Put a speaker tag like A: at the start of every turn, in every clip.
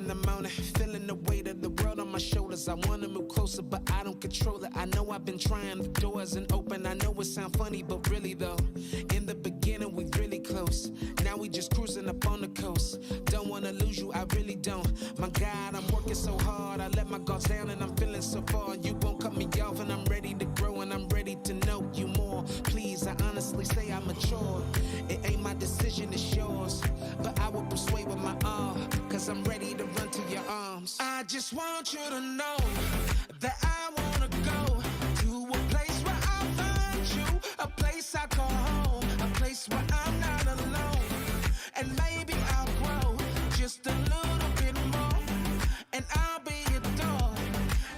A: in the morning, feeling the weight of the world on my shoulders. I wanna move closer, but I don't control it. I know I've been trying, the door isn't open. I know it sound funny, but really though, in the beginning we really close. Now we just cruising up on the coast. Don't wanna lose you, I really don't. My God, I'm working so hard. I let my guards down and I'm feeling so far. You won't cut me off and I'm ready to grow and I'm ready to know you more. Please, I honestly say I'm mature. It ain't my decision, it's yours. But I will persuade with my arm, cause I'm ready to run to your arms. I just want you to know that I wanna go to a place where I'll find you, a place I call home, a place where I'm not alone. And maybe I'll grow just a little bit more, and I'll be adored,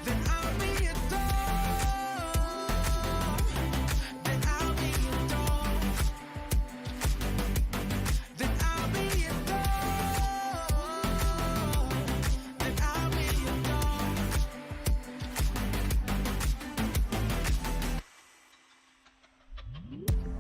A: then I'll be adored, then I'll be adored, then I'll be adored, then I'll be adored.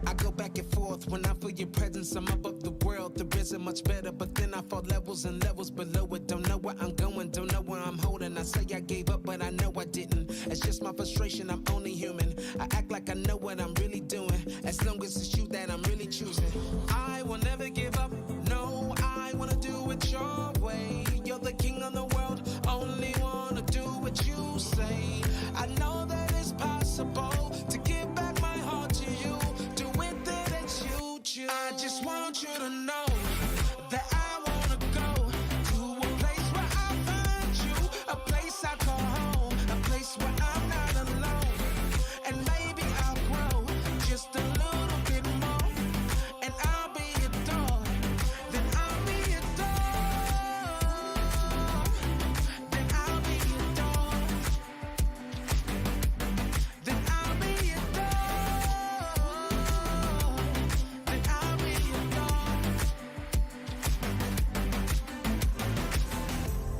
A: I go back and forth when I feel your presence. I'm above the world, there isn't much better, but then I fall levels and levels below it. Don't know where I'm going, don't know where I'm holding. I say I gave up, but I know I didn't. It's just my frustration, I'm only human. I act like I know what I'm really doing, as long as it's you that I'm really choosing. I will never give up, no, I wanna do it your way. You're the king of the world, only wanna do what you say. I know that it's possible to give back my heart to you, do it that you choose. I just want you to know that I wanna go to a place where I find you, a place I call home, a place where I'm not alone. And maybe I'll grow just a little bit more, and I'll be adored, then I'll be adored, then I'll be adored, then I'll be adored, then I'll be adored.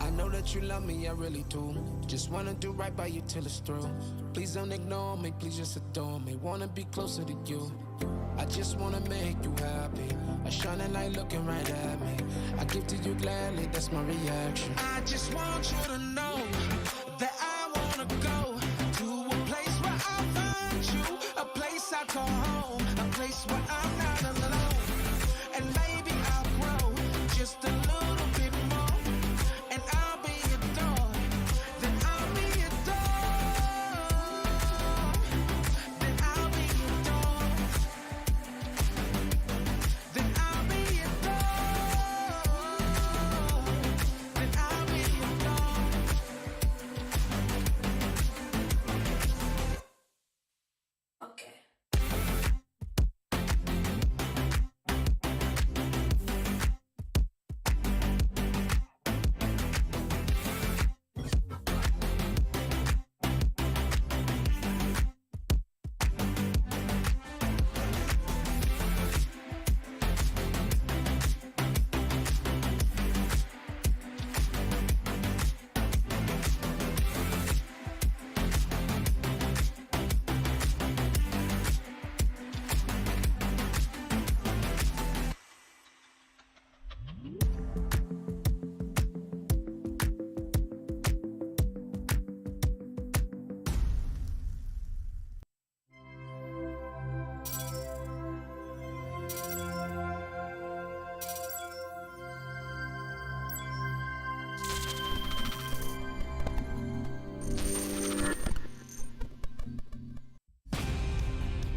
A: I know that you love me, I really do. Just wanna do right by you till it's through. Please don't ignore me, please just adore me. Wanna be closer to you. I just wanna make you happy. A shining light looking right at me. I give to you gladly, that's my reaction. I just want you to know that I wanna go to a place where I find you, a place I call home, a place where I'm not alone. And maybe I'll grow just a little bit more, and I'll be adored, then I'll be adored, then I'll be adored, then I'll be adored, then I'll be adored.
B: Okay.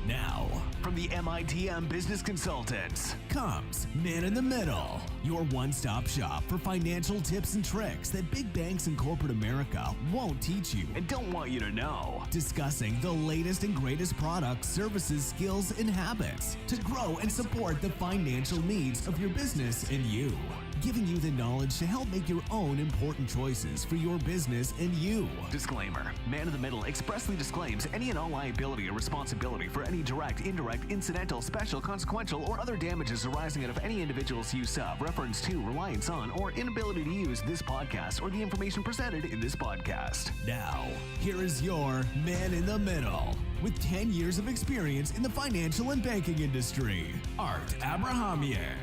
C: Now, from the MITM Business Consultants comes Man in the Middle, your one-stop shop for financial tips and tricks that big banks and corporate America won't teach you and don't want you to know. Discussing the latest and greatest products, services, skills, and habits to grow and support the financial needs of your business and you. Giving you the knowledge to help make your own important choices for your business and you. Disclaimer: Man in the Middle expressly disclaims any and all liability or responsibility for any direct, indirect, incidental, special, consequential, or other damages arising out of any individual's use of, reference to, reliance on, or inability to use this podcast or the information presented in this podcast. Now, here is your Man in the Middle, with 10 years of experience in the financial and banking industry, Art Abrahamian.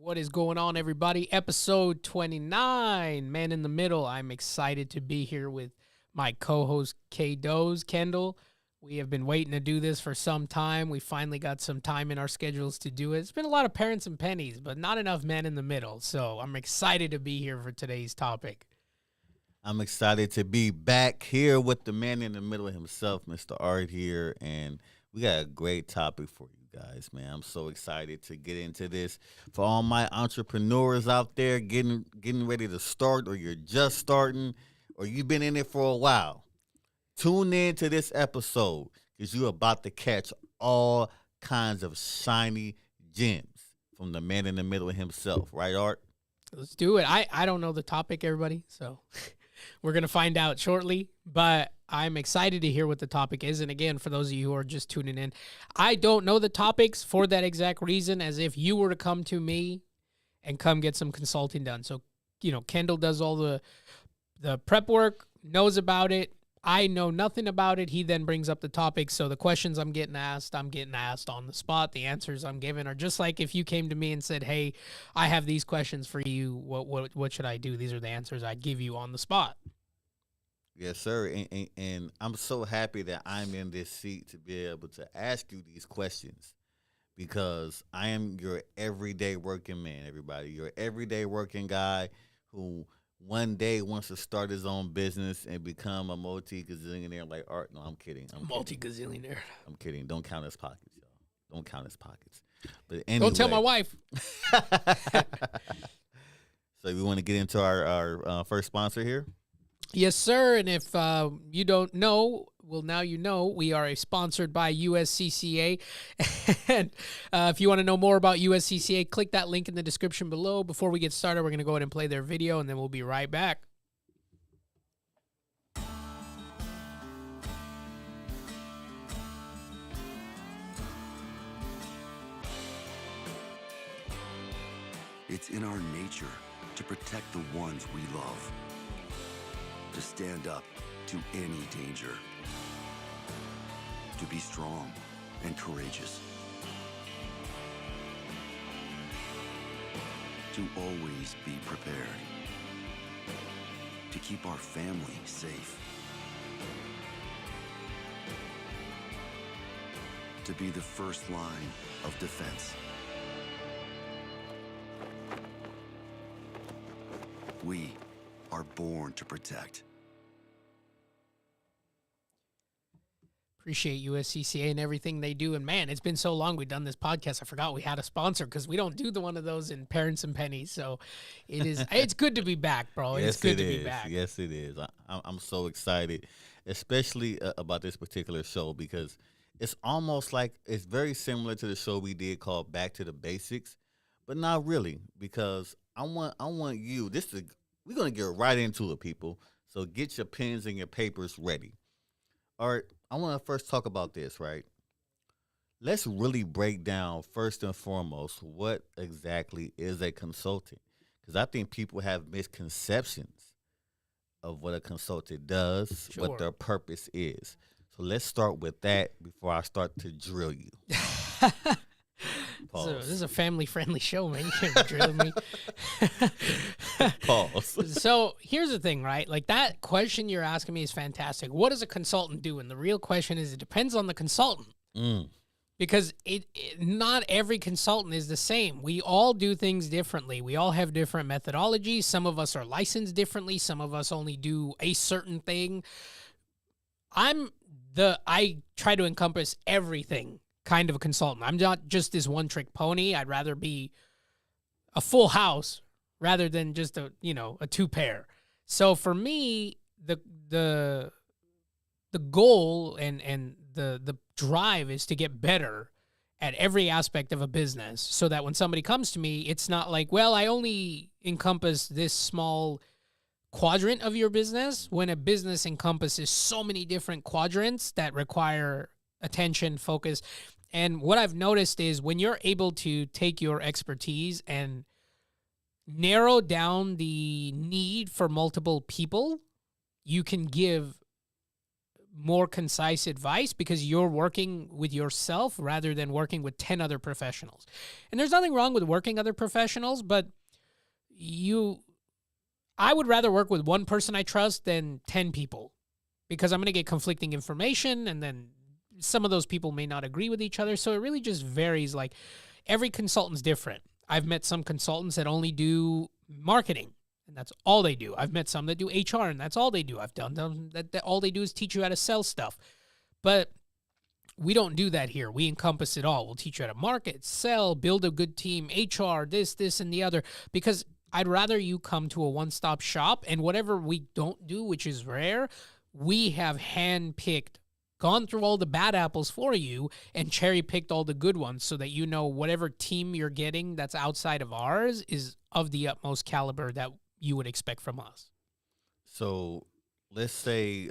D: What is going on, everybody? Episode 29, Man in the Middle. I'm excited to be here with my co-host, Kendall. We have been waiting to do this for some time. We finally got some time in our schedules to do it. It's been a lot of parents and pennies, but not enough Man in the Middle. So I'm excited to be here for today's topic.
E: I'm excited to be back here with the man in the middle himself, Mr. Art here, and we got a great topic for you guys, man. I'm so excited to get into this. For all my entrepreneurs out there getting ready to start, or you're just starting, or you've been in it for a while, tune in to this episode because you're about to catch all kinds of shiny gems from the man in the middle himself. Right, Art?
D: Let's do it. I don't know the topic, everybody, so we're going to find out shortly, but I'm excited to hear what the topic is. And again, for those of you who are just tuning in, I don't know the topics for that exact reason, as if you were to come to me and come get some consulting done. So, Kendall does all the prep work, knows about it. I know nothing about it. He then brings up the topic. So the questions I'm getting asked on the spot. The answers I'm given are just like if you came to me and said, hey, I have these questions for you. What should I do? These are the answers I give you on the spot.
E: Yes, sir. And I'm so happy that I'm in this seat to be able to ask you these questions because I am your everyday working man, everybody. Your everyday working guy who one day wants to start his own business and become a multi-gazillionaire like Art. No, I'm kidding.
D: Multi-gazillionaire.
E: I'm kidding. Don't count his pockets, y'all. Don't count his pockets. But anyway.
D: Don't tell my wife.
E: So we want to get into our first sponsor here?
D: Yes, sir. And if you don't know, well, now you know, we are sponsored by USCCA. And if you want to know more about USCCA, click that link in the description below. Before we get started, we're going to go ahead and play their video, and then we'll be right back.
F: It's in our nature to protect the ones we love, to stand up to any danger, to be strong and courageous, to always be prepared, to keep our family safe, to be the first line of defense. We are born to protect.
D: Appreciate USCCA and everything they do. And man, it's been so long we've done this podcast. I forgot we had a sponsor because we don't do one of those in Parents and Pennies. So it's good to be back, bro.
E: Yes,
D: it's good
E: to
D: be back.
E: Yes, it is. I'm so excited, especially about this particular show because it's almost like it's very similar to the show we did called Back to the Basics, but not really because I want you. We're gonna get right into it, people. So get your pens and your papers ready. All right, I want to first talk about this, right? Let's really break down first and foremost what exactly is a consultant, because I think people have misconceptions of what a consultant does,
D: Sure.
E: what their purpose is. So let's start with that before I start to drill you.
D: This is a family-friendly show, man. You can't drill me.
E: Pause.
D: So here's the thing, right? Like that question you're asking me is fantastic. What does a consultant do? And the real question is, it depends on the consultant. Because not every consultant is the same. We all do things differently. We all have different methodologies. Some of us are licensed differently. Some of us only do a certain thing. I try to encompass everything kind of a consultant. I'm not just this one-trick pony. I'd rather be a full house rather than just a two-pair. So for me, the goal and the drive is to get better at every aspect of a business so that when somebody comes to me, it's not like, well, I only encompass this small quadrant of your business, when a business encompasses so many different quadrants that require attention, focus. And what I've noticed is when you're able to take your expertise and narrow down the need for multiple people, you can give more concise advice because you're working with yourself rather than working with 10 other professionals. And there's nothing wrong with working other professionals, but I would rather work with one person I trust than 10 people because I'm going to get conflicting information, and then some of those people may not agree with each other. So it really just varies. Like, every consultant's different. I've met some consultants that only do marketing, and that's all they do. I've met some that do HR, and that's all they do. I've done them that all they do is teach you how to sell stuff. But we don't do that here. We encompass it all. We'll teach you how to market, sell, build a good team, HR, this, and the other, because I'd rather you come to a one-stop shop, and whatever we don't do, which is rare, we have hand-picked, gone through all the bad apples for you and cherry-picked all the good ones so that you know whatever team you're getting that's outside of ours is of the utmost caliber that you would expect from us.
E: So let's say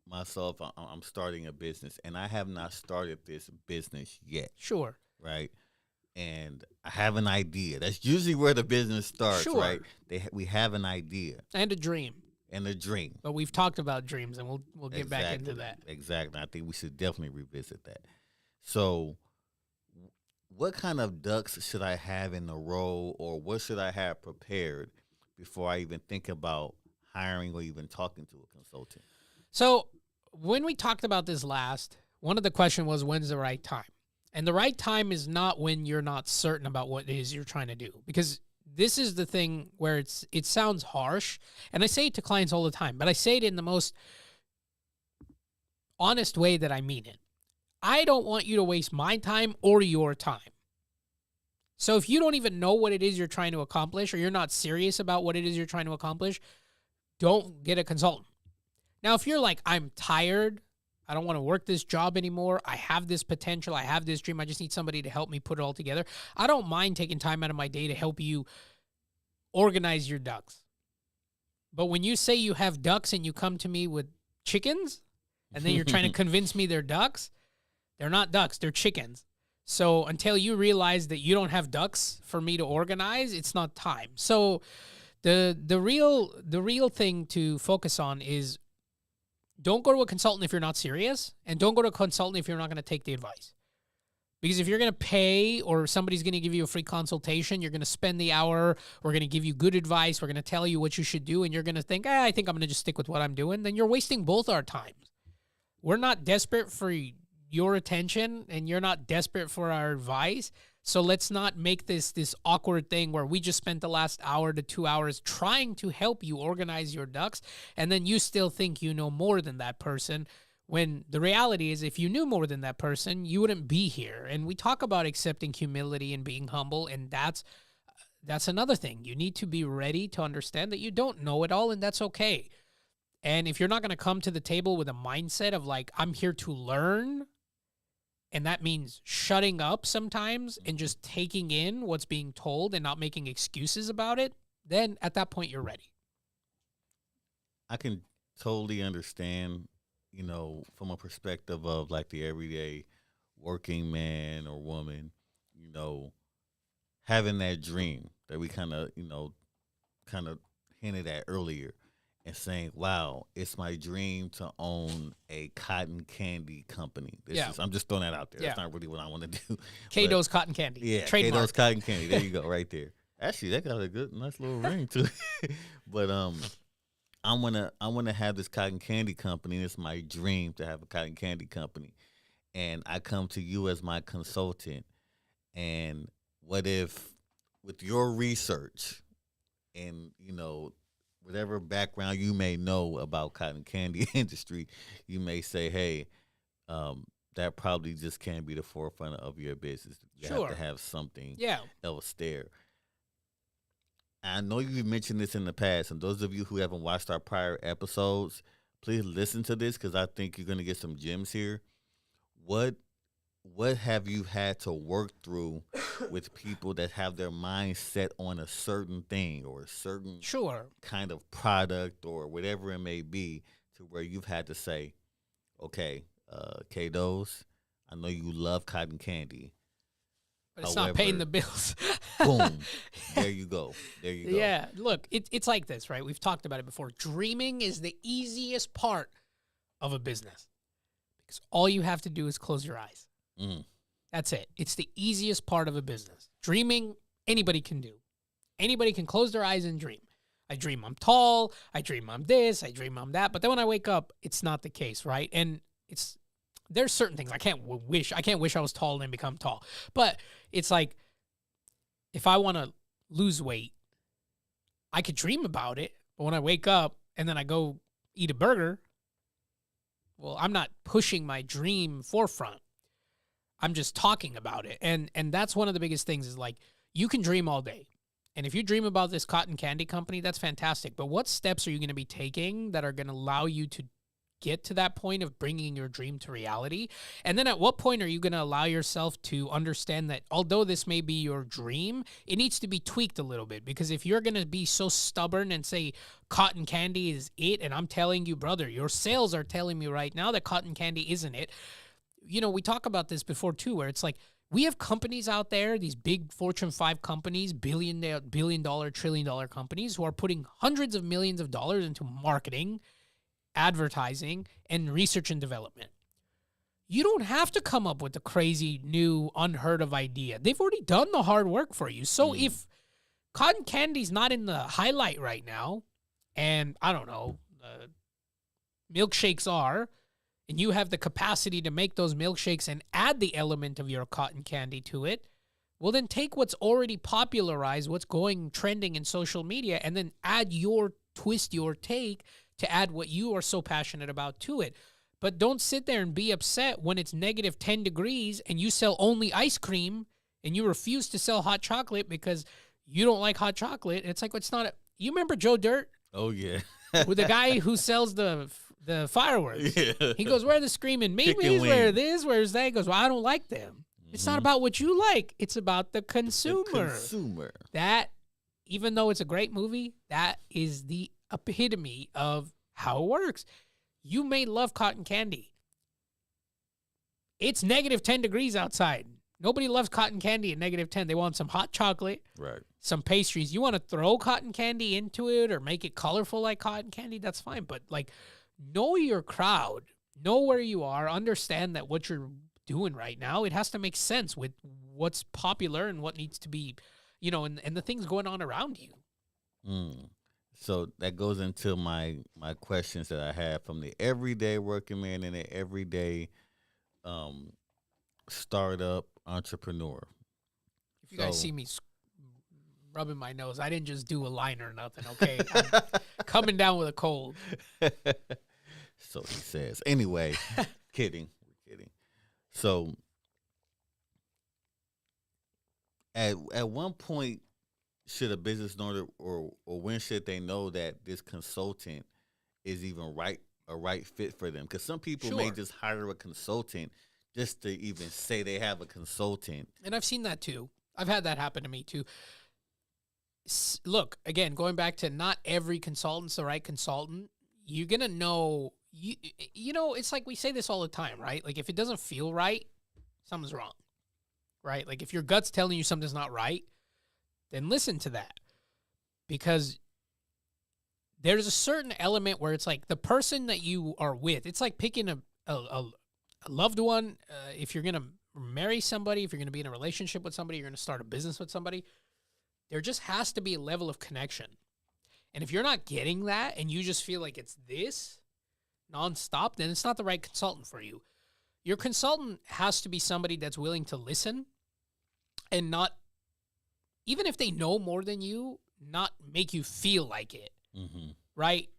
E: myself, I'm starting a business, and I have not started this business yet.
D: Sure.
E: Right? And I have an idea. That's usually where the business starts,
D: Sure.
E: right? We have an idea
D: And a dream.
E: and a dream.
D: But we've talked about dreams, and we'll get back into that.
E: Exactly. I think we should definitely revisit that. So what kind of ducks should I have in a row, or what should I have prepared before I even think about hiring or even talking to a consultant?
D: So when we talked about this last, one of the questions was, when's the right time? And the right time is not when you're not certain about what it is you're trying to do, because this is the thing where it sounds harsh, and I say it to clients all the time, but I say it in the most honest way that I mean it. I don't want you to waste my time or your time. So if you don't even know what it is you're trying to accomplish, or you're not serious about what it is you're trying to accomplish, don't get a consultant. Now, if you're like, I'm tired, I don't want to work this job anymore, I have this potential, I have this dream, I just need somebody to help me put it all together, I don't mind taking time out of my day to help you organize your ducks. But when you say you have ducks and you come to me with chickens, and then you're trying to convince me they're ducks, they're not ducks, they're chickens. So until you realize that you don't have ducks for me to organize, it's not time. So the real thing to focus on is, don't go to a consultant if you're not serious, and don't go to a consultant if you're not going to take the advice. Because if you're going to pay, or somebody's going to give you a free consultation, you're going to spend the hour, we're going to give you good advice, we're going to tell you what you should do, and you're going to think, I think I'm going to just stick with what I'm doing, then you're wasting both our times. We're not desperate for your attention, and you're not desperate for our advice. So let's not make this awkward thing where we just spent the last hour to 2 hours trying to help you organize your ducks, and then you still think you know more than that person, when the reality is, if you knew more than that person, you wouldn't be here. And we talk about accepting humility and being humble, and that's another thing. You need to be ready to understand that you don't know it all, and that's okay. And if you're not going to come to the table with a mindset of like, I'm here to learn, and that means shutting up sometimes and just taking in what's being told and not making excuses about it, then at that point you're ready.
E: I can totally understand, from a perspective of like the everyday working man or woman, having that dream that we kind of hinted at earlier, and saying, wow, it's my dream to own a cotton candy company. I'm just throwing that out there.
D: Yeah.
E: That's not really what I want to do.
D: Kato's Cotton Candy.
E: Yeah,
D: Trademark.
E: Kato's Cotton Candy. There you go, right there. Actually, that got a nice little ring to it. But I wanna have this cotton candy company. It's my dream to have a cotton candy company. And I come to you as my consultant. And what if, with your research and, whatever background you may know about cotton candy industry, you may say, hey, that probably just can't be the forefront of your business. You have to have something else there. I know you've mentioned this in the past, and those of you who haven't watched our prior episodes, please listen to this, because I think you're going to get some gems here. What have you had to work through with people that have their mind set on a certain thing or a certain kind of product or whatever it may be, to where you've had to say, okay, K-Dos, I know you love cotton candy,
D: but it's not paying the bills.
E: Boom. There you go.
D: Yeah, look, it's like this, right? We've talked about it before. Dreaming is the easiest part of a business. Because all you have to do is close your eyes.
E: Mm.
D: That's it. It's the easiest part of a business. Dreaming, anybody can do. Anybody can close their eyes and dream. I dream I'm tall. I dream I'm this. I dream I'm that. But then when I wake up, it's not the case, right? And there's certain things I can't wish I was tall and become tall. But it's like, if I want to lose weight, I could dream about it. But when I wake up and then I go eat a burger, well, I'm not pushing my dream forefront. I'm just talking about it. And that's one of the biggest things is like, you can dream all day. And if you dream about this cotton candy company, that's fantastic. But what steps are you going to be taking that are going to allow you to get to that point of bringing your dream to reality? And then at what point are you going to allow yourself to understand that although this may be your dream, it needs to be tweaked a little bit? Because if you're going to be so stubborn and say cotton candy is it, and I'm telling you, brother, your sales are telling me right now that cotton candy isn't it. You know, we talk about this before too, where it's like, we have companies out there, these big Fortune 5 companies, billion dollar, trillion dollar companies who are putting hundreds of millions of dollars into marketing, advertising, and research and development. You don't have to come up with a crazy new unheard of idea. They've already done the hard work for you. So if cotton candy's not in the highlight right now, and I don't know, milkshakes are, and you have the capacity to make those milkshakes and add the element of your cotton candy to it, well, then take what's already popularized, what's going trending in social media, and then add your twist, your take to add what you are so passionate about to it. But don't sit there and be upset when it's negative 10 degrees and you sell only ice cream and you refuse to sell hot chocolate because you don't like hot chocolate. It's like, it's not you remember Joe Dirt?
E: Oh, yeah.
D: With the guy who sells the fireworks.
E: Yeah.
D: He goes, where are the screaming memes? Where this? Where's that? He goes, well, I don't like them. It's not about what you like. It's about the consumer.
E: The consumer.
D: That, even though it's a great movie, that is the epitome of how it works. You may love cotton candy. It's negative 10 degrees outside. Nobody loves cotton candy at negative 10. They want some hot chocolate,
E: Right.
D: some pastries. You want to throw cotton candy into it or make it colorful like cotton candy, that's fine. But like, know your crowd, know where you are, understand that what you're doing right now, it has to make sense with what's popular and what needs to be, you know, and the things going on around you.
E: So that goes into my questions that I have from the everyday working man and the everyday startup entrepreneur.
D: If you guys see me rubbing my nose, I didn't just do a line or nothing, okay? I'm coming down with a cold.
E: So he says. Anyway, kidding. We're kidding. So at one point, should a business owner or when should they know that this consultant is even a right fit for them? Because some people may just hire a consultant just to even say they have a consultant.
D: And I've seen that too. I've had that happen to me too. Look, again, going back to not every consultant's the right consultant. You're going to know, you know, it's like we say this all the time, right? Like if it doesn't feel right, something's wrong, right? Like if your gut's telling you something's not right, then listen to that. Because there's a certain element where it's like the person that you are with, it's like picking a loved one. If you're going to marry somebody, if you're going to be in a relationship with somebody, you're going to start a business with somebody, there just has to be a level of connection. And if you're not getting that and you just feel like it's this nonstop, then it's not the right consultant for you. Your consultant has to be somebody that's willing to listen and not, even if they know more than you, not make you feel like it.
E: Mm-hmm.
D: Right?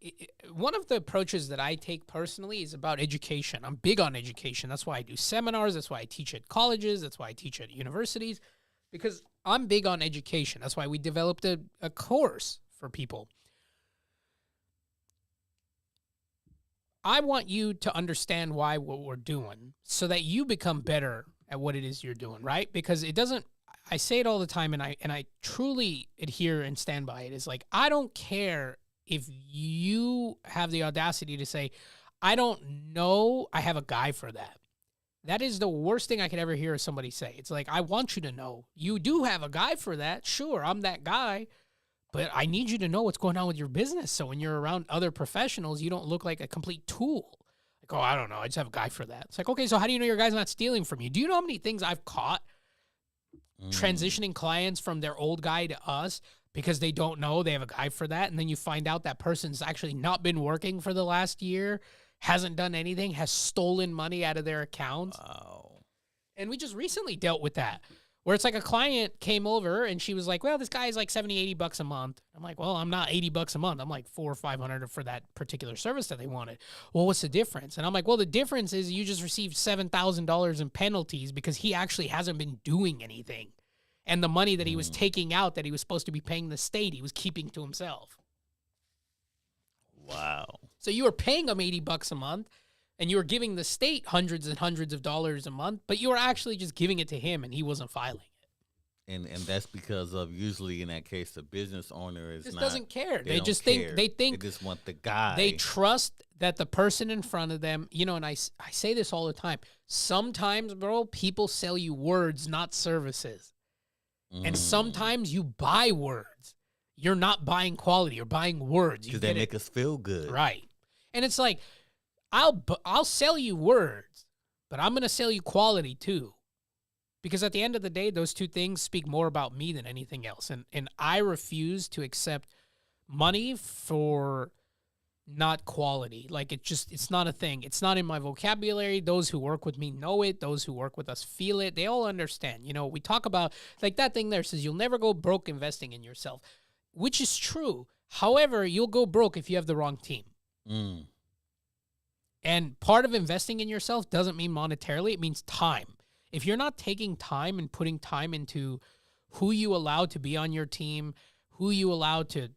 D: One of the approaches that I take personally is about education. I'm big on education. That's why I do seminars. That's why I teach at colleges. That's why I teach at universities, because I'm big on education. That's why we developed a course for people. I want you to understand why what we're doing so that you become better at what it is you're doing, right? Because it doesn't, I say it all the time, and I truly adhere and stand by it. It's like, I don't care if you have the audacity to say, I don't know, I have a guy for that. That is the worst thing I could ever hear somebody say. It's like, I want you to know. You do have a guy for that. Sure, I'm that guy. But I need you to know what's going on with your business. So when you're around other professionals, you don't look like a complete tool. Like, oh, I don't know. I just have a guy for that. It's like, okay, so how do you know your guy's not stealing from you? Do you know how many things I've caught transitioning clients from their old guy to us because they don't know they have a guy for that? And then you find out that person's actually not been working for the last year, hasn't done anything, has stolen money out of their accounts.
E: Wow.
D: And we just recently dealt with that, where it's like a client came over and she was like, well, this guy is like 70, 80 bucks a month. I'm like, well, I'm not 80 bucks a month. I'm like 400 or 500 for that particular service that they wanted. Well, what's the difference? And I'm like, well, the difference is you just received $7,000 in penalties because he actually hasn't been doing anything. And the money that he was taking out that he was supposed to be paying the state, he was keeping to himself.
E: Wow.
D: So you were paying him 80 bucks a month and you were giving the state hundreds and hundreds of dollars a month, but you were actually just giving it to him and he wasn't filing it.
E: And that's because of, usually in that case, the business owner is
D: Just
E: not,
D: doesn't care. They
E: don't
D: just
E: care.
D: think
E: They just want the guy.
D: they trust that the person in front of them, you know, and I say this all the time. Sometimes, bro, people sell you words, not services. And sometimes you buy words. You're not buying quality. You're buying words.
E: Because they make us feel good.
D: Right. And it's like, I'll sell you words, but I'm going to sell you quality too. Because at the end of the day, those two things speak more about me than anything else. And I refuse to accept money for not quality. Like, it's not a thing. It's not in my vocabulary. Those who work with me know it. Those who work with us feel it. They all understand. You know, we talk about, like that thing there says, you'll never go broke investing in yourself, which is true. However, you'll go broke if you have the wrong team. And part of investing in yourself doesn't mean monetarily. It means time. If you're not taking time and putting time into who you allow to be on your team, who you allow to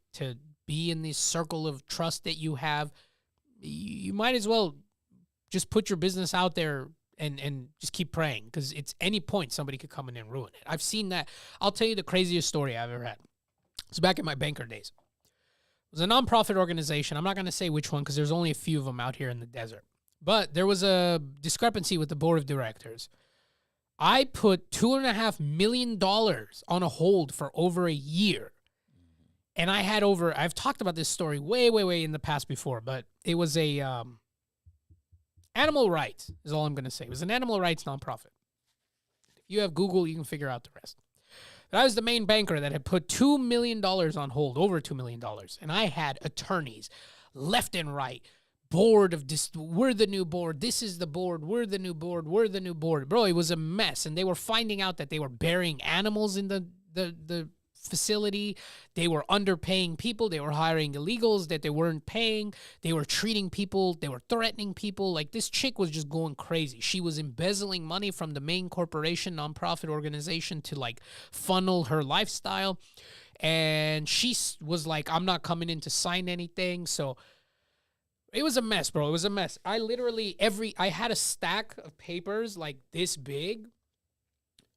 D: be in this circle of trust that you have, you might as well just put your business out there and just keep praying, because it's any point somebody could come in and ruin it. I've seen that. I'll tell you the craziest story I've ever had. It's back in my banker days. It was a nonprofit organization. I'm not going to say which one because there's only a few of them out here in the desert. But there was a discrepancy with the board of directors. I put $2.5 million on a hold for over a year. And I had I've talked about this story way, way, way in the past before, but it was a animal rights is all I'm going to say. It was an animal rights nonprofit. If you have Google, you can figure out the rest. But I was the main banker that had put $2 million on hold, over $2 million. And I had attorneys left and right. Board of this, we're the new board. This is the board. We're the new board. We're the new board. Bro, it was a mess. And they were finding out that they were burying animals in the facility. They were underpaying people. They were hiring illegals that they weren't paying. They were treating people. They were threatening people. Like, this chick was just going crazy. She was embezzling money from the main corporation, nonprofit organization to like funnel her lifestyle. And she was like, I'm not coming in to sign anything. So it was a mess, bro. It was a mess. I literally, I had a stack of papers like this big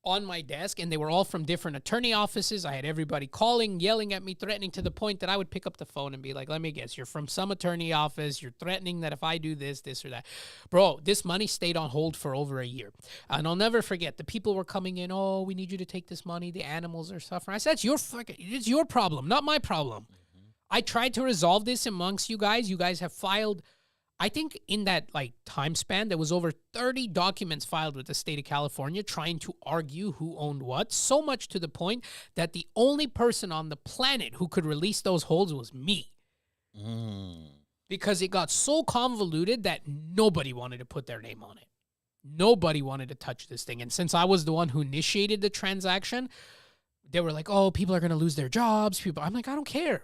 D: on my desk, and they were all from different attorney offices. I had everybody calling, yelling at me, threatening, to the point that I would pick up the phone and be like, let me guess, you're from some attorney office. You're threatening that if I do this, this or that. Bro, this money stayed on hold for over a year. And I'll never forget, the people were coming in, oh, we need you to take this money. The animals are suffering. I said, it's your problem, not my problem. I tried to resolve this amongst you guys. You guys have filed, I think in that like time span, there was over 30 documents filed with the state of California trying to argue who owned what, so much to the point that the only person on the planet who could release those holds was me. Because it got so convoluted that nobody wanted to put their name on it. Nobody wanted to touch this thing. And since I was the one who initiated the transaction, they were like, oh, people are going to lose their jobs. I'm like, I don't care.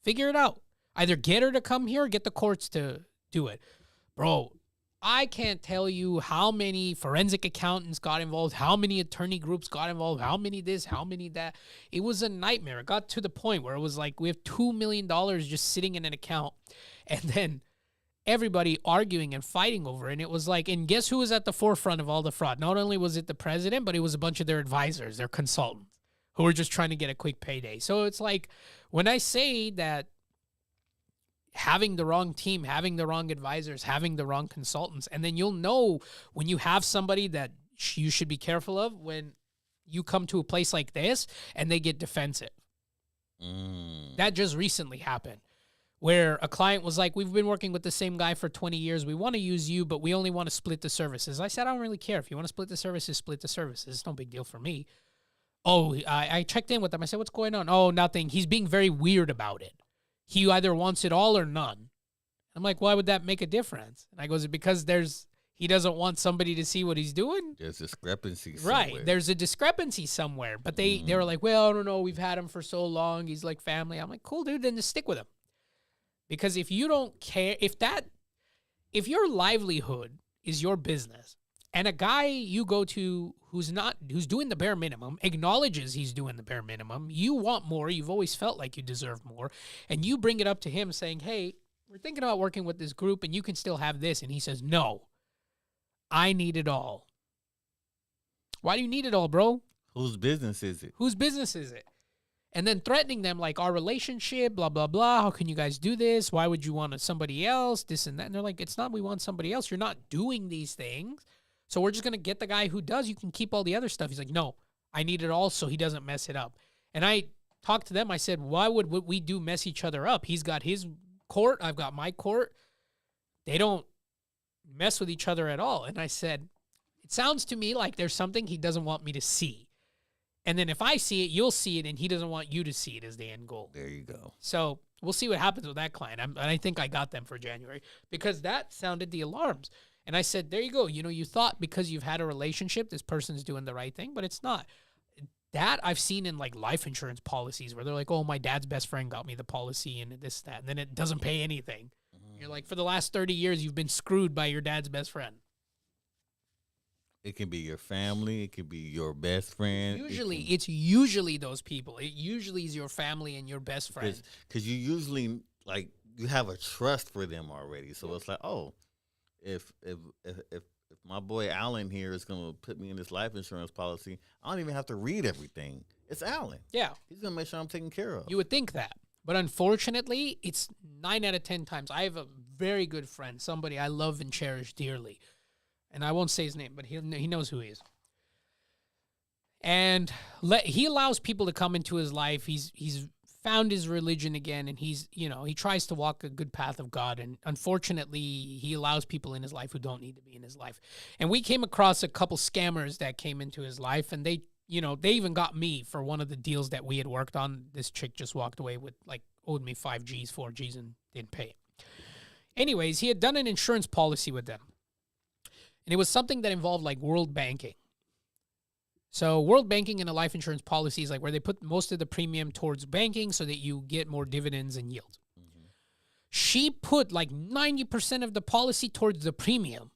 D: Figure it out. Either get her to come here or get the courts to do it. Bro, I can't tell you how many forensic accountants got involved, how many attorney groups got involved, how many this, how many that. It was a nightmare. It got to the point where it was like, we have $2 million just sitting in an account, and then everybody arguing and fighting over it. And it was like, and guess who was at the forefront of all the fraud? Not only was it the president, but it was a bunch of their advisors, their consultants, who were just trying to get a quick payday. So it's like, when I say that having the wrong team, having the wrong advisors, having the wrong consultants, and then you'll know when you have somebody that you should be careful of when you come to a place like this and they get defensive. That just recently happened, where a client was like, we've been working with the same guy for 20 years. We want to use you, but we only want to split the services. I said, I don't really care. If you want to split the services, split the services. It's no big deal for me. Oh, I checked in with him. I said, what's going on? Oh, nothing. He's being very weird about it. He either wants it all or none. I'm like, why would that make a difference? And I goes, because he doesn't want somebody to see what he's doing.
E: There's discrepancy somewhere.
D: Right. There's a discrepancy somewhere. But they were like, well, I don't know. We've had him for so long. He's like family. I'm like, cool, dude. Then just stick with him. Because if you don't care, if your livelihood is your business and a guy you go to who's doing the bare minimum, acknowledges he's doing the bare minimum, you want more, you've always felt like you deserve more, and you bring it up to him saying, hey, we're thinking about working with this group and you can still have this. And he says, no, I need it all. Why do you need it all, bro?
E: Whose business is it?
D: Whose business is it? And then threatening them like our relationship, blah, blah, blah. How can you guys do this? Why would you want somebody else? This and that. And they're like, it's not we want somebody else. You're not doing these things. So we're just going to get the guy who does. You can keep all the other stuff. He's like, no, I need it all so he doesn't mess it up. And I talked to them. I said, why would what we do mess each other up? He's got his court. I've got my court. They don't mess with each other at all. And I said, it sounds to me like there's something he doesn't want me to see. And then if I see it, you'll see it, and he doesn't want you to see it as the end goal.
E: There you go.
D: So we'll see what happens with that client. And I think I got them for January because that sounded the alarms. And I said, there you go. You know, you thought because you've had a relationship, this person's doing the right thing, but it's not. That I've seen in like life insurance policies where they're like, oh, my dad's best friend got me the policy and this, that, and then it doesn't pay anything. You're like, for the last 30 years, you've been screwed by your dad's best friend.
E: It can be your family. It could be your best friend.
D: It's usually those people. It usually is your family and your best friend.
E: Because you usually, like, you have a trust for them already. So it's like, oh, if my boy Alan here is going to put me in this life insurance policy, I don't even have to read everything. It's Alan.
D: Yeah.
E: He's going to make sure I'm taken care of.
D: You would think that. But unfortunately, it's 9 out of 10 times. I have a very good friend, somebody I love and cherish dearly. And I won't say his name, but he knows who he is. And he allows people to come into his life. He's found his religion again, and he tries to walk a good path of God. And unfortunately, he allows people in his life who don't need to be in his life. And we came across a couple scammers that came into his life, and they even got me for one of the deals that we had worked on. This chick just walked away with, like, owed me 5Gs, 4Gs, and didn't pay. Anyways, he had done an insurance policy with them. And it was something that involved like world banking. So world banking in a life insurance policy is like where they put most of the premium towards banking so that you get more dividends and yield. Mm-hmm. She put like 90% of the policy towards the premium.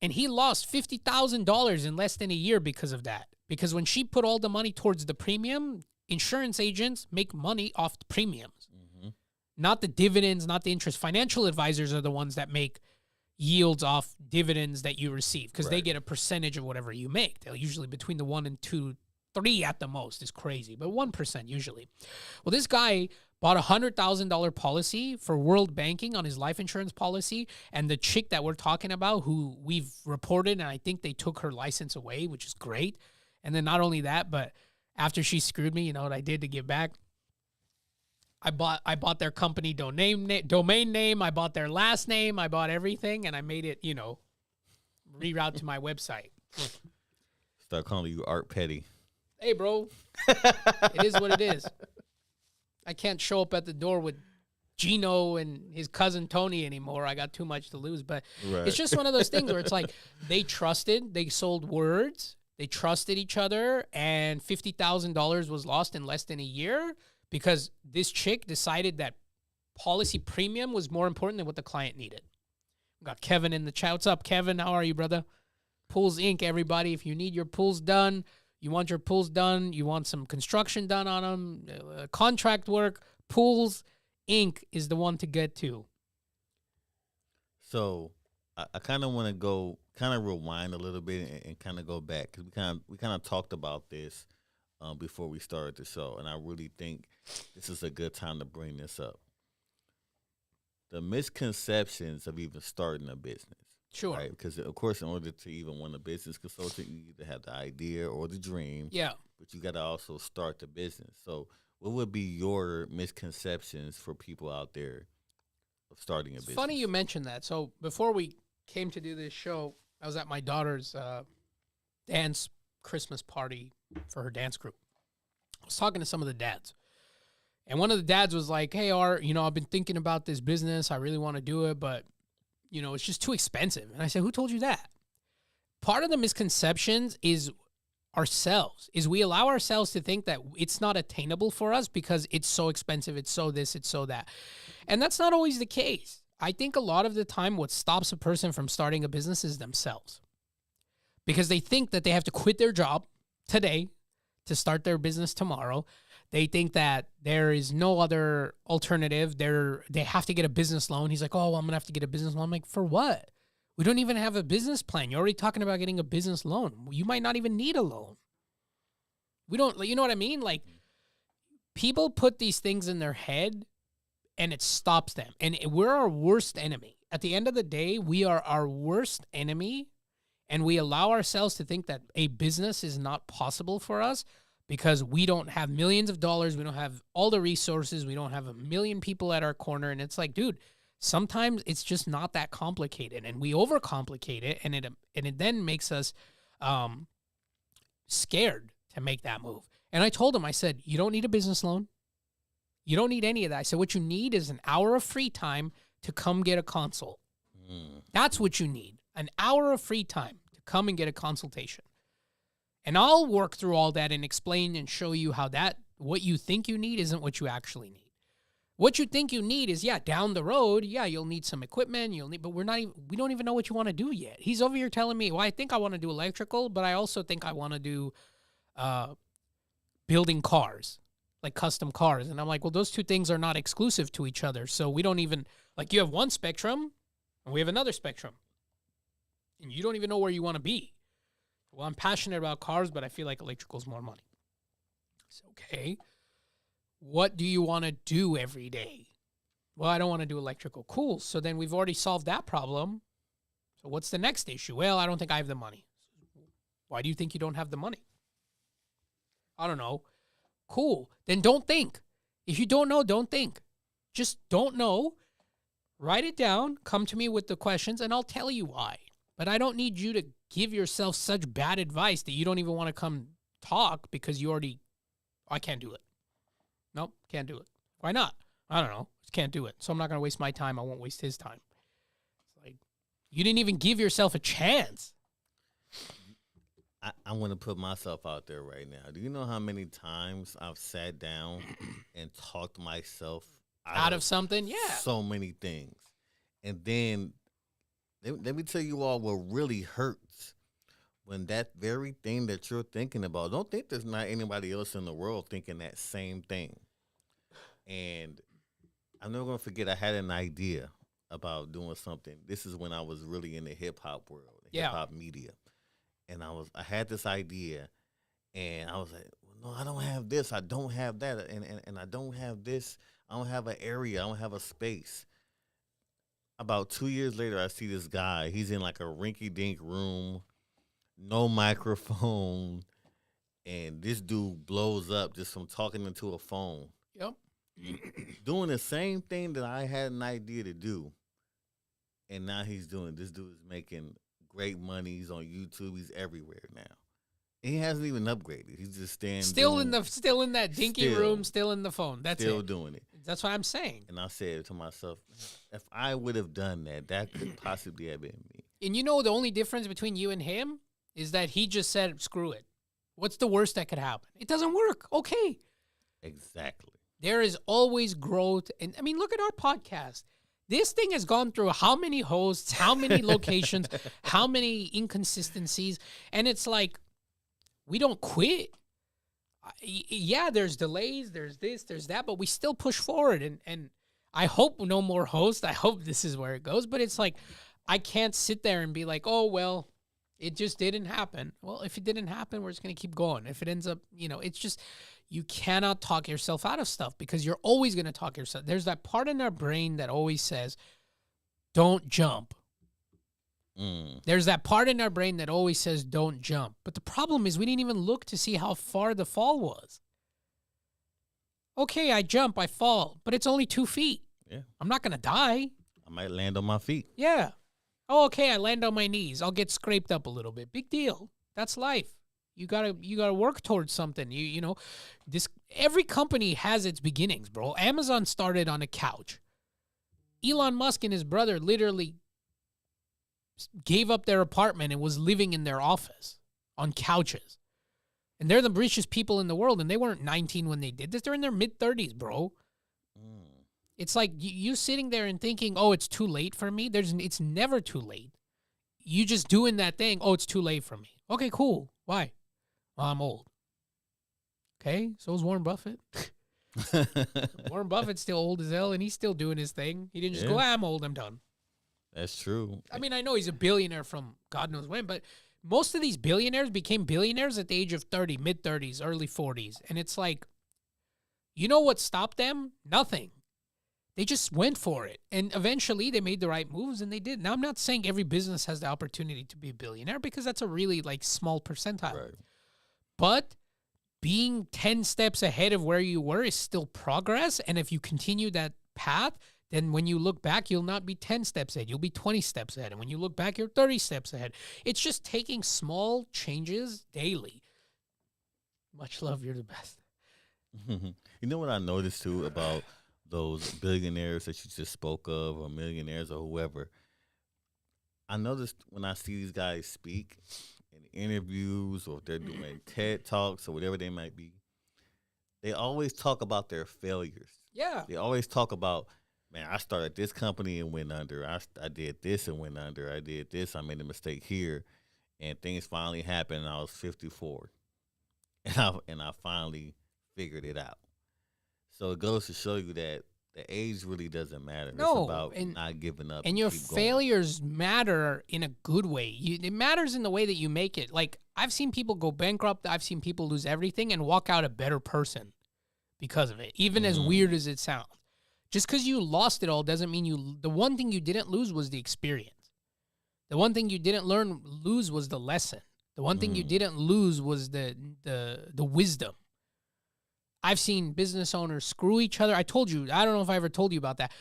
D: And he lost $50,000 in less than a year because of that. Because when she put all the money towards the premium, insurance agents make money off the premiums. Mm-hmm. Not the dividends, not the interest. Financial advisors are the ones that make yields off dividends that you receive because they get a percentage of whatever you make. They'll usually between the 1 and 2, 3 at the most is crazy, but 1% usually. Well, this guy bought $100,000 policy for world banking on his life insurance policy, and the chick that we're talking about, who we've reported, and I think they took her license away, which is great. And then not only that, but after she screwed me, you know what I did to give back? I bought their company domain name. I bought their last name. I bought everything, and I made it, reroute to my website.
E: Start calling you Art Petty.
D: Hey, bro. It is what it is. I can't show up at the door with Gino and his cousin Tony anymore. I got too much to lose. But It's just one of those things where it's like they sold words, they trusted each other, and $50,000 was lost in less than a year. Because this chick decided that policy premium was more important than what the client needed. We got Kevin in the chat. What's up, Kevin? How are you, brother? Pools Inc., everybody. If you need your pools done, you want some construction done on them, contract work, Pools Inc. is the one to get to.
E: So I kind of want to rewind a little bit and kind of go back because we kind of talked about this before we started the show, and I really think this is a good time to bring this up. The misconceptions of even starting a business.
D: Sure.
E: Right? Because, of course, in order to even want a business consultant, you either have the idea or the dream.
D: Yeah.
E: But you got to also start the business. So what would be your misconceptions for people out there of starting a business?
D: Funny you mentioned that. So before we came to do this show, I was at my daughter's dance Christmas party for her dance group. I was talking to some of the dads. And one of the dads was like, hey, Art, I've been thinking about this business. I really want to do it, but, it's just too expensive. And I said, who told you that? Part of the misconceptions is ourselves, is we allow ourselves to think that it's not attainable for us because it's so expensive, it's so this, it's so that. And that's not always the case. I think a lot of the time what stops a person from starting a business is themselves. Because they think that they have to quit their job today to start their business tomorrow. They think that there is no other alternative. They have to get a business loan. He's like, oh, well, I'm going to have to get a business loan. I'm like, for what? We don't even have a business plan. You're already talking about getting a business loan. You might not even need a loan. We don't, you know what I mean? Like, people put these things in their head and it stops them. And we're our worst enemy. At the end of the day, we are our worst enemy, and we allow ourselves to think that a business is not possible for us because we don't have millions of dollars. We don't have all the resources. We don't have a million people at our corner. And it's like, dude, sometimes it's just not that complicated, and we overcomplicate it, and it then makes us scared to make that move. And I told him, I said, you don't need a business loan. You don't need any of that. I said, what you need is an hour of free time to come get a consult. That's what you need, an hour of free time to come and get a consultation. And I'll work through all that and explain and show you how what you think you need isn't what you actually need. What you think you need is, down the road, you'll need some equipment, but we don't even know what you want to do yet. He's over here telling me, well, I think I want to do electrical, but I also think I want to do building cars, like custom cars. And I'm like, well, those two things are not exclusive to each other. So we don't even, like, you have one spectrum and we have another spectrum. And you don't even know where you want to be. Well, I'm passionate about cars, but I feel like electrical's more money. It's okay. What do you want to do every day? Well, I don't want to do electrical. Cool. So then we've already solved that problem. So what's the next issue? Well, I don't think I have the money. Why do you think you don't have the money? I don't know. Cool. Then don't think. If you don't know, don't think. Just don't know. Write it down. Come to me with the questions, and I'll tell you why. But I don't need you to give yourself such bad advice that you don't even want to come talk because I can't do it. Nope, can't do it. Why not? I don't know. Just can't do it. So I'm not going to waste my time. I won't waste his time. It's like, you didn't even give yourself a chance.
E: I want to put myself out there right now. Do you know how many times I've sat down and talked myself
D: out of something? Yeah.
E: So many things. And then let me tell you all what really hurts when that very thing that you're thinking about, don't think there's not anybody else in the world thinking that same thing. And I'm never going to forget, I had an idea about doing something. This is when I was really in the hip-hop world, hip-hop media. And I had this idea, and I was like, well, no, I don't have this. I don't have that. And I don't have this. I don't have an area. I don't have a space. About 2 years later, I see this guy. He's in like a rinky-dink room, no microphone, and this dude blows up just from talking into a phone.
D: Yep.
E: Doing the same thing that I had an idea to do, and now he's doing. This dude is making great money. He's on YouTube. He's everywhere now. And he hasn't even upgraded. He's just still in
D: that dinky room, still in the phone. That's
E: still
D: it.
E: Doing it.
D: That's what I'm saying.
E: And I said to myself, if I would have done that, that could possibly have been me.
D: And the only difference between you and him is that he just said, screw it. What's the worst that could happen? It doesn't work. Okay.
E: Exactly.
D: There is always growth. And I mean, look at our podcast. This thing has gone through how many hosts, how many locations, how many inconsistencies. And it's like, we don't quit. Yeah, there's delays, there's this, there's that, but we still push forward. And I hope no more hosts. I hope this is where it goes. But it's like, I can't sit there and be like, oh, well, it just didn't happen. Well, if it didn't happen, we're just going to keep going. If it ends up, it's just, you cannot talk yourself out of stuff because you're always going to talk yourself. There's that part in our brain that always says, don't jump. There's that part in our brain that always says, don't jump. But the problem is we didn't even look to see how far the fall was. Okay, I jump, I fall, but it's only 2 feet.
E: Yeah.
D: I'm not going to die.
E: I might land on my feet.
D: Yeah. Oh, okay, I land on my knees. I'll get scraped up a little bit. Big deal. That's life. You gotta work towards something. You know, this every company has its beginnings, bro. Amazon started on a couch. Elon Musk and his brother literally gave up their apartment and was living in their office on couches. And they're the richest people in the world, and they weren't 19 when they did this. They're in their mid-30s, bro. It's like you sitting there and thinking, oh, it's too late for me. It's never too late. You just doing that thing, oh, it's too late for me. Okay, cool. Why? Well, I'm old. Okay, so is Warren Buffett. Warren Buffett's still old as hell, and he's still doing his thing. He didn't just go, I'm old, I'm done.
E: That's true.
D: I mean, I know he's a billionaire from God knows when, but most of these billionaires became billionaires at the age of 30, mid-30s, early 40s. And it's like, you know what stopped them? Nothing. They just went for it. And eventually they made the right moves, and they did. Now, I'm not saying every business has the opportunity to be a billionaire because that's a really small percentile.
E: Right.
D: But being 10 steps ahead of where you were is still progress. And if you continue that path, then when you look back, you'll not be 10 steps ahead. You'll be 20 steps ahead. And when you look back, you're 30 steps ahead. It's just taking small changes daily. Much love. You're the best.
E: You know what I noticed, too, about those billionaires that you just spoke of, or millionaires, or whoever? I noticed when I see these guys speak in interviews, or if they're doing TED Talks or whatever they might be, they always talk about their failures.
D: Yeah.
E: They always talk about, man, I started this company and went under. I did this and went under. I did this. I made a mistake here. And things finally happened, and I was 54. And I finally figured it out. So it goes to show you that the age really doesn't matter.
D: No,
E: it's about not giving up.
D: And your
E: keep going.
D: failures matter in a good way. It matters in the way that you make it. Like, I've seen people go bankrupt. I've seen people lose everything and walk out a better person because of it, even as weird as it sounds. Just because you lost it all doesn't mean the one thing you didn't lose was the experience. The one thing you didn't lose was the lesson. The one thing you didn't lose was the wisdom. I've seen business owners screw each other. I told you, I don't know if I ever told you about that.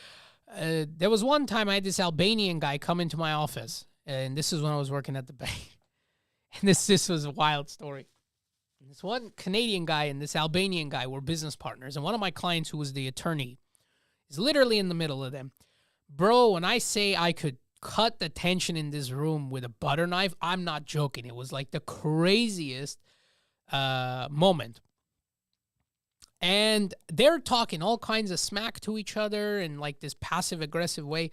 D: There was one time I had this Albanian guy come into my office, and this is when I was working at the bank. And this was a wild story. And this one Canadian guy and this Albanian guy were business partners, and one of my clients, who was the attorney, is literally in the middle of them. Bro, when I say I could cut the tension in this room with a butter knife, I'm not joking. It was like the craziest moment. And they're talking all kinds of smack to each other in like this passive-aggressive way.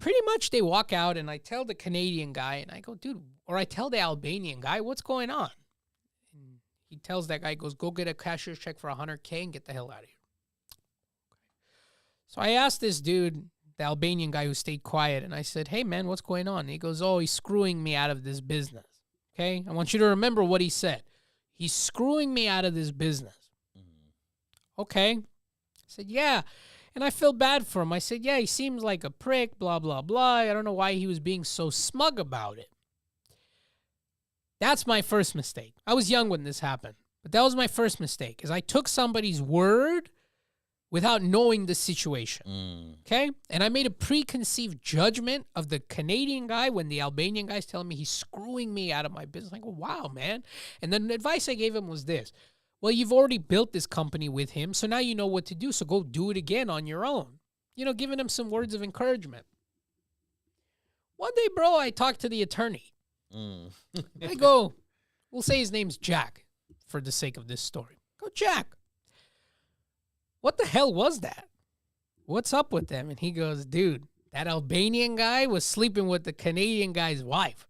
D: Pretty much they walk out, and I tell the Canadian guy, and I go, dude, or I tell the Albanian guy, what's going on? And he tells that guy, he goes, go get a cashier's check for $100K and get the hell out of here. So I asked this dude, the Albanian guy who stayed quiet, and I said, hey, man, what's going on? And he goes, oh, he's screwing me out of this business. Okay? I want you to remember what he said. He's screwing me out of this business. Okay. I said, yeah. And I feel bad for him. I said, yeah, he seems like a prick, blah, blah, blah. I don't know why he was being so smug about it. That's my first mistake. I was young when this happened, but that was my first mistake, is I took somebody's word without knowing the situation. Okay? And I made a preconceived judgment of the Canadian guy when the Albanian guy's telling me he's screwing me out of my business. I go, wow, man. And then the advice I gave him was this. Well, you've already built this company with him, so now you know what to do, so go do it again on your own. You know, giving him some words of encouragement. One day, bro, I talked to the attorney. I go, we'll say his name's Jack for the sake of this story. Go, Jack, what the hell was that? What's up with them? And he goes, dude, that Albanian guy was sleeping with the Canadian guy's wife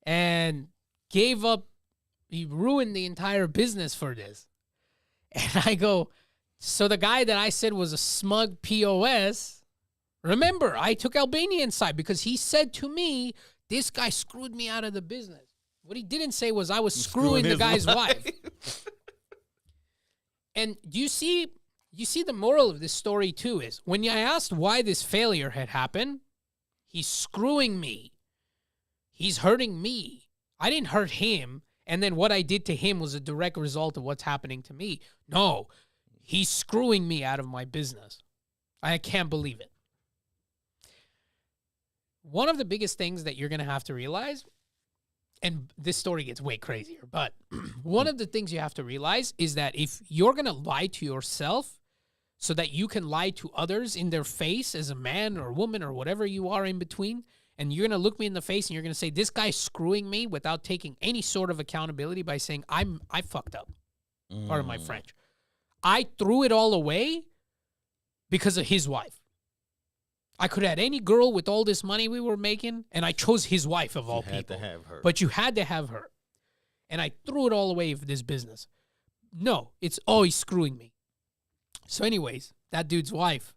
D: and gave up. He ruined the entire business for this. And I go, so the guy that I said was a smug POS, remember, I took Albanian's side because he said to me, this guy screwed me out of the business. What he didn't say was I was screwing the guy's wife. And you see the moral of this story too is when I asked why this failure had happened, he's screwing me. He's hurting me. I didn't hurt him. And then what I did to him was a direct result of what's happening to me. No, He's screwing me out of my business. I can't believe it. One of the biggest things that you're going to have to realize, and this story gets way crazier, but one of the things you have to realize is that if you're going to lie to yourself so that you can lie to others in their face as a man or woman or whatever you are in between, and you're going to look me in the face and you're going to say, this guy's screwing me without taking any sort of accountability by saying, I fucked up. Pardon my French. I threw it all away because of his wife. I could have had any girl with all this money we were making, and I chose his wife of all people. You had to have her. But you had to have her. And I threw it all away for this business. No, it's, he's screwing me. So anyways, that dude's wife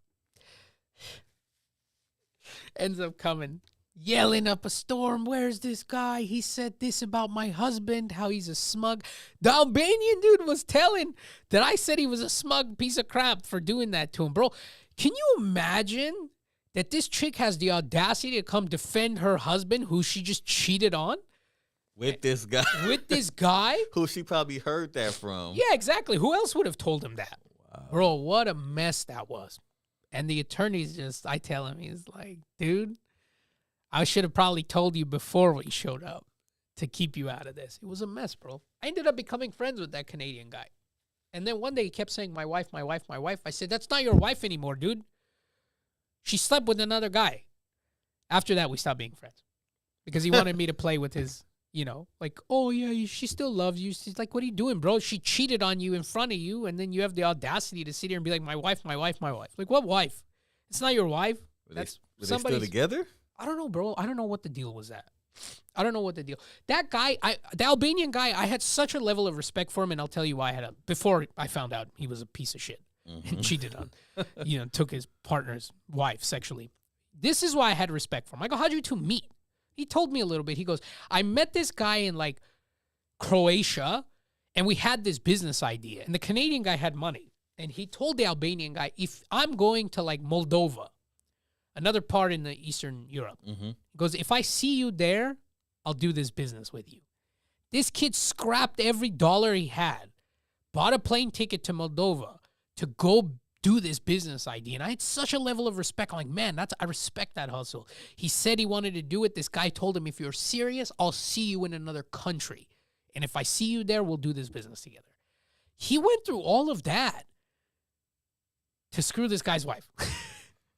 D: ends up coming, yelling up a storm. Where's this guy? He said this about my husband, how he's a smug. The Albanian dude was telling that I said he was a smug piece of crap for doing that to him. Bro, can you imagine that this chick has the audacity to come defend her husband who she just cheated on?
E: With this guy.
D: With this guy?
E: Who she probably heard that from.
D: Yeah, exactly. Who else would have told him that? Wow. Bro, what a mess that was. And the attorney's just, I tell him, he's like, dude, I should have probably told you before we showed up to keep you out of this. It was a mess, bro. I ended up becoming friends with that Canadian guy. And then one day he kept saying, my wife, my wife, my wife. I said, that's not your wife anymore, dude. She slept with another guy. After that, we stopped being friends. Because he wanted me to play with his, like, oh, yeah, she still loves you. She's like, what are you doing, bro? She cheated on you in front of you, and then you have the audacity to sit here and be like, my wife, my wife, my wife. Like, what wife? It's not your wife.
E: Were they still together?
D: I don't know, bro. I don't know what the deal was at. I don't know what the deal. That guy, the Albanian guy, I had such a level of respect for him, and I'll tell you why before I found out he was a piece of shit. And cheated on, took his partner's wife sexually. This is why I had respect for him. I go, how'd you two meet? He told me a little bit. He goes, I met this guy in like Croatia, and we had this business idea. And the Canadian guy had money. And he told the Albanian guy, if I'm going to like Moldova, another part in the Eastern Europe, he goes, if I see you there, I'll do this business with you. This kid scrapped every dollar he had, bought a plane ticket to Moldova, to go do this business idea. And I had such a level of respect. I'm like, man, I respect that hustle. He said he wanted to do it. This guy told him, if you're serious, I'll see you in another country. And if I see you there, we'll do this business together. He went through all of that to screw this guy's wife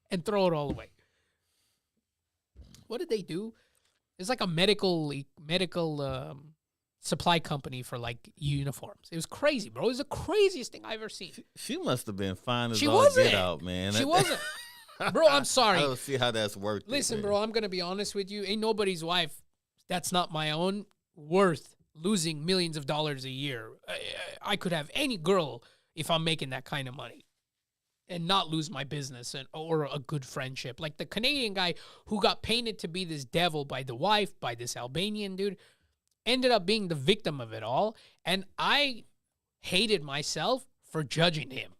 D: and throw it all away. What did they do? It's like a medical supply company for like uniforms. It was crazy, bro. It was the craziest thing I've ever seen.
E: She must have been fine as
D: she
E: all
D: wasn't.
E: Get out, man.
D: She wasn't. Bro, I'm sorry.
E: I don't see how that's worth it.
D: Listen, bro, I'm going to be honest with you. Ain't nobody's wife that's not my own worth losing millions of dollars a year. I could have any girl if I'm making that kind of money and not lose my business or a good friendship. Like the Canadian guy who got painted to be this devil by the wife, by this Albanian dude, ended up being the victim of it all. And I hated myself for judging him.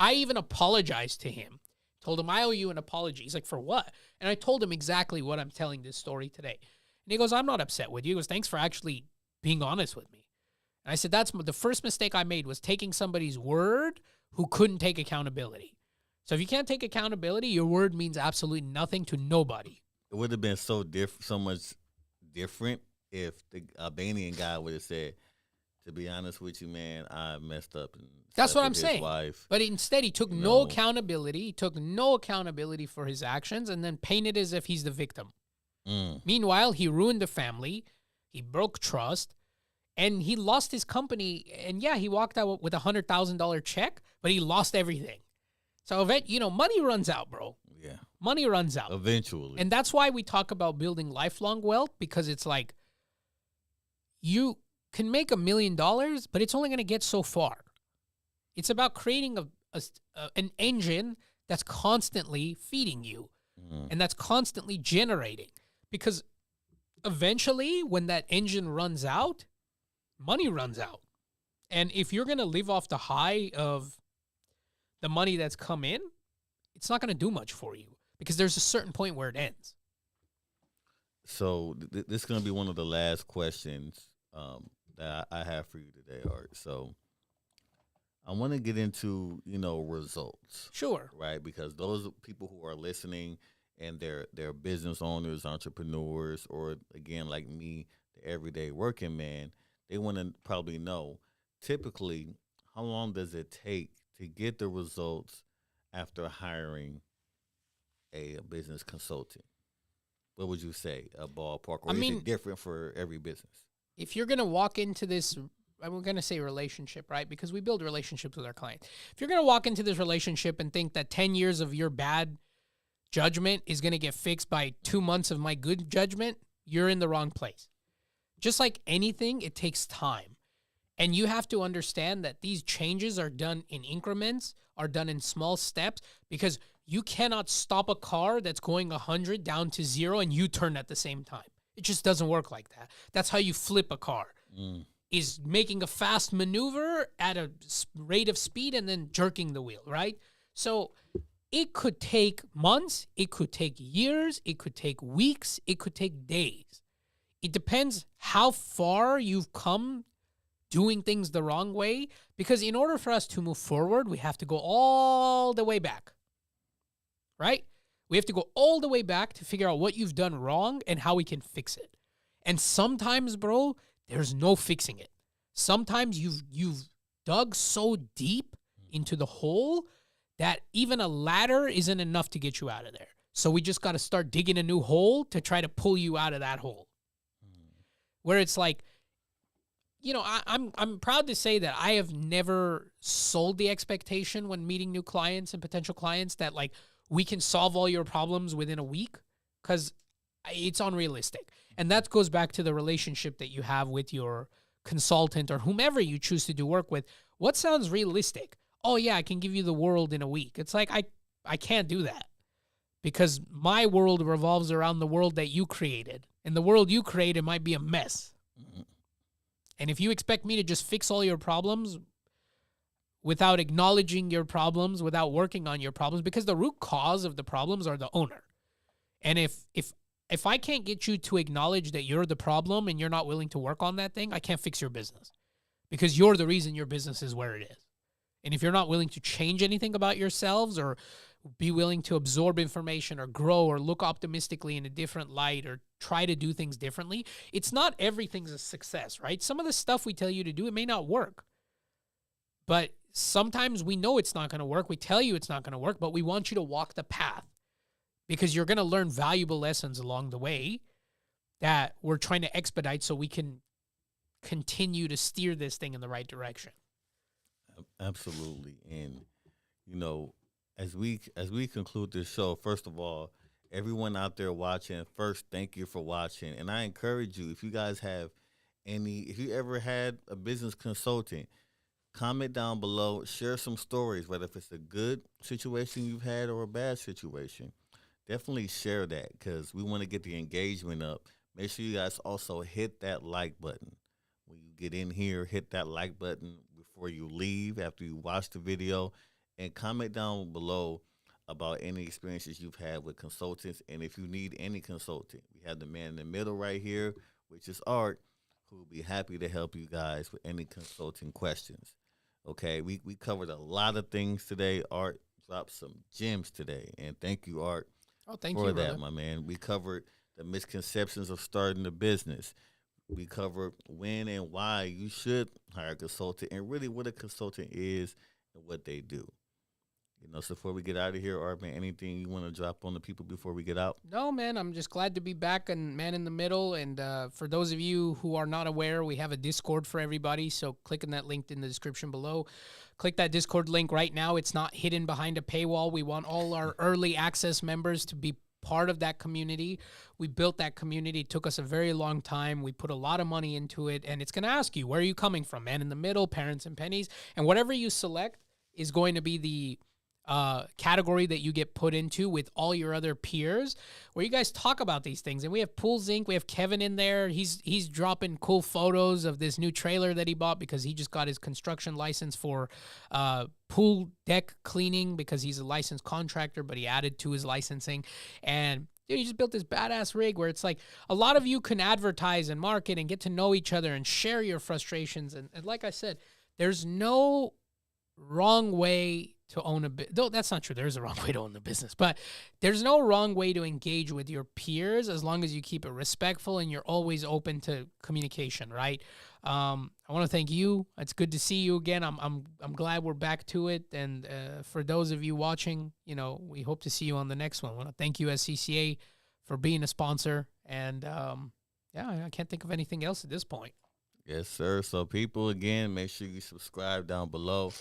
D: I even apologized to him. Told him, I owe you an apology. He's like, for what? And I told him exactly what I'm telling this story today. And he goes, I'm not upset with you. He goes, thanks for actually being honest with me. And I said, that's the first mistake I made was taking somebody's word who couldn't take accountability. So if you can't take accountability, your word means absolutely nothing to nobody.
E: It would have been so much different if the Albanian guy would have said, to be honest with you, man, I messed up. And
D: that's what I'm saying.
E: Wife.
D: But instead, he took no accountability. He took no accountability for his actions and then painted as if he's the victim. Meanwhile, he ruined the family. He broke trust. And he lost his company. And yeah, he walked out with $100,000 check, but he lost everything. So, money runs out, bro.
E: Yeah.
D: Money runs out.
E: Eventually.
D: And that's why we talk about building lifelong wealth, because it's like, you can make $1 million, but it's only going to get so far. It's about creating an engine that's constantly feeding you and that's constantly generating. Because eventually, when that engine runs out, money runs out. And if you're going to live off the high of the money that's come in, it's not going to do much for you because there's a certain point where it ends.
E: So this is going to be one of the last questions that I have for you today, Art. So I want to get into, results,
D: Sure.
E: right? Because those people who are listening and they're business owners, entrepreneurs, or again, like me, the everyday working man, they want to probably know typically how long does it take to get the results after hiring a business consultant? What would you say, a ballpark, or
D: I
E: is
D: mean,
E: it different for every business?
D: if you're going to walk into this, I'm going to say relationship, right? Because we build relationships with our clients. If you're going to walk into this relationship and think that 10 years of your bad judgment is going to get fixed by 2 months of my good judgment, you're in the wrong place. Just like anything, it takes time. And you have to understand that these changes are done in increments, are done in small steps, because you cannot stop a car that's going 100 down to 0 and you turn at the same time. It just doesn't work like that. That's how you flip a car, is making a fast maneuver at a rate of speed and then jerking the wheel, right? So it could take months, it could take years, it could take weeks, it could take days. It depends how far you've come doing things the wrong way, because in order for us to move forward, we have to go all the way back, right? We have to go all the way back to figure out what you've done wrong and how we can fix it. And sometimes, bro, there's no fixing it. Sometimes you've dug so deep into the hole that even a ladder isn't enough to get you out of there. So we just got to start digging a new hole to try to pull you out of that hole. Where it's like, I'm proud to say that I have never sold the expectation when meeting new clients and potential clients that like we can solve all your problems within a week, because it's unrealistic. And that goes back to the relationship that you have with your consultant or whomever you choose to do work with. What sounds realistic? Oh yeah, I can give you the world in a week. It's like, I can't do that, because my world revolves around the world that you created, and the world you created might be a mess. And if you expect me to just fix all your problems without acknowledging your problems, without working on your problems, because the root cause of the problems are the owner. And if I can't get you to acknowledge that you're the problem and you're not willing to work on that thing, I can't fix your business, because you're the reason your business is where it is. And if you're not willing to change anything about yourselves, or be willing to absorb information, or grow, or look optimistically in a different light, or try to do things differently, it's not everything's a success, right? Some of the stuff we tell you to do, it may not work. But sometimes we know it's not going to work. We tell you it's not going to work, but we want you to walk the path, because you're going to learn valuable lessons along the way that we're trying to expedite so we can continue to steer this thing in the right direction.
E: Absolutely. And, as we conclude this show, first of all, everyone out there watching, first, thank you for watching. And I encourage you, if you guys have if you ever had a business consultant, comment down below, share some stories, whether if it's a good situation you've had or a bad situation. Definitely share that, because we want to get the engagement up. Make sure you guys also hit that like button. When you get in here, hit that like button before you leave, after you watch the video, and comment down below about any experiences you've had with consultants. And if you need any consultant, we have the man in the middle right here, which is Art, who will be happy to help you guys with any consulting questions. Okay, we covered a lot of things today. Art dropped some gems today, and thank you, Art,
D: Thank
E: for
D: you,
E: that,
D: brother.
E: my man. We covered the misconceptions of starting a business. We covered when and why you should hire a consultant, and really what a consultant is and what they do. So before we get out of here, Art, man, anything you want to drop on the people before we get out?
D: No, man, I'm just glad to be back on Man in the Middle. And for those of you who are not aware, we have a Discord for everybody. So click on that link in the description below. Click that Discord link right now. It's not hidden behind a paywall. We want all our early access members to be part of that community. We built that community. It took us a very long time. We put a lot of money into it. And it's going to ask you, where are you coming from? Man in the Middle, Parents and Pennies. And whatever you select is going to be the category that you get put into with all your other peers, where you guys talk about these things. And we have Pools Inc. We have Kevin in there. He's dropping cool photos of this new trailer that he bought, because he just got his construction license for pool deck cleaning, because he's a licensed contractor, but he added to his licensing. And dude, he just built this badass rig where it's like a lot of you can advertise and market and get to know each other and share your frustrations. And like I said, there's no wrong way to own a business. Though that's not true. There's a wrong way to own the business, but there's no wrong way to engage with your peers as long as you keep it respectful and you're always open to communication, right? I want to thank you. It's good to see you again. I'm glad we're back to it. And for those of you watching, we hope to see you on the next one. I want to thank you, SCCA, for being a sponsor. And I can't think of anything else at this point.
E: Yes, sir. So people, again, make sure you subscribe down below.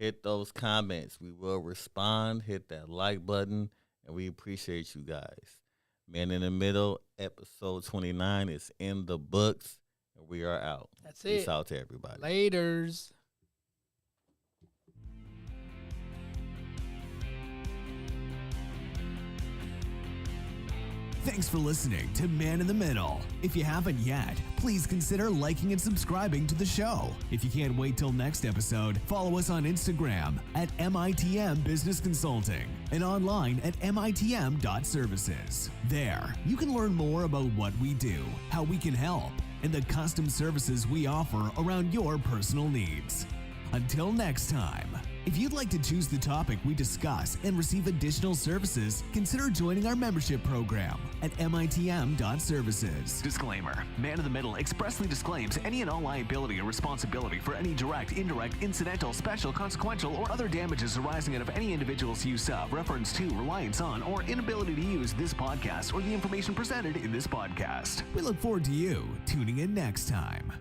E: Hit those comments. We will respond. Hit that like button. And we appreciate you guys. Man in the Middle, episode 29 is in the books. And we are out.
D: That's it.
E: Peace out to everybody.
D: Laters.
C: Thanks for listening to Man in the Middle. If you haven't yet, please consider liking and subscribing to the show. If you can't wait till next episode, follow us on Instagram at MITM Business Consulting and online at mitm.services. There, you can learn more about what we do, how we can help, and the custom services we offer around your personal needs. Until next time, if you'd like to choose the topic we discuss and receive additional services, consider joining our membership program at mitm.services.
G: Disclaimer. Man in the Middle expressly disclaims any and all liability or responsibility for any direct, indirect, incidental, special, consequential, or other damages arising out of any individual's use of, reference to, reliance on, or inability to use this podcast or the information presented in this podcast.
C: We look forward to you tuning in next time.